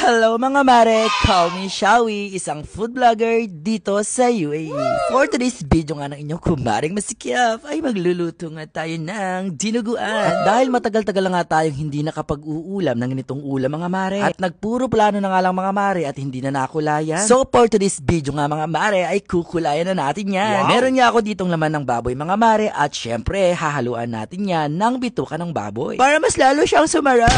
Hello mga mare, call me Shawi, isang food vlogger dito sa UAE. For today's video nga ng inyong kumaring masikip ay magluluto nga tayo ng dinuguan. At dahil matagal-tagal nga tayong hindi nakapag-uulam ng ganitong ulam mga mare, at nagpuro plano na nga lang mga mare at hindi na nakulayan. So for today's video nga mga mare ay kukulayan na natin yan. Wow. Meron nga ako ditong laman ng baboy mga mare at syempre hahaluan natin yan ng bituka ng baboy para mas lalo siyang sumarap.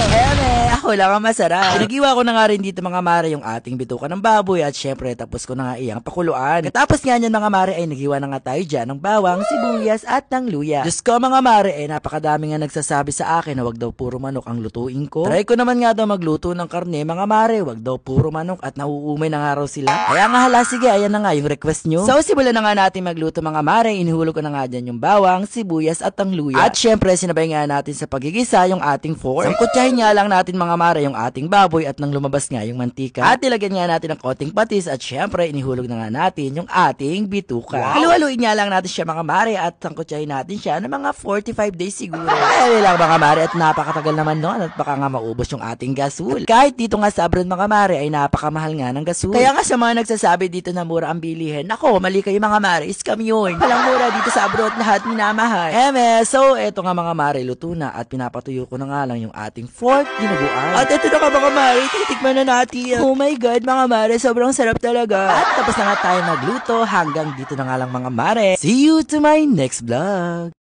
Ako lang ang masarap. Pinagiwa ko na nga rin dito mga mare yung ating bituka ng baboy at syempre tapos ko na nga iyang pakuluan. Katapos nga niyan mga mare ay nagiwa na nga tayo dyan ng bawang, sibuyas at ng luya. Diyos ko mga mare napakadami nga nagsasabi sa akin na wag daw puro manok ang lutuin ko. Try ko naman nga daw magluto ng karne mga mare, wag daw puro manok at nauumay na nga raw sila. Kaya nga hala sige, ayan na nga yung request nyo. So simulan na nga natin magluto mga mare, inihulog ko na nga dyan yung bawang, sibuyas at ang luya. At syempre sinabay nga natin sa pagigisa yung ating fork. Sangkutsahin nga lang natin mga mare yung ating baboy at nang lumabas nga yung mantika. At ilagyan nga natin ng konting patis at syempre inihulog na nga natin yung ating bituka. Wow. Halu-haluin nga lang natin siya mga mare at sangkutsahin natin siya ng mga 45 days siguro. Ay lang mga mare at napakatagal naman noon at baka nga maubos yung ating gasol. At kahit dito nga sa abroad mga mare ay napakamahal nga ng gasol. Kaya nga sa mga nagsasabi dito na mura ang bilihin, ako mali kayo mga mare, scam yun. Walang mura dito sa abroad, lahat minamahal. So eto nga mga mare, luto na at pinapatuyo ko na nga lang yung ating fork dinuguan. At eto na ka mga mare, titikman na natin. Oh my god mga mare, sobrang sarap talaga. At tapos na nga tayo magluto, hanggang dito na nga lang mga mare. See you to my next vlog.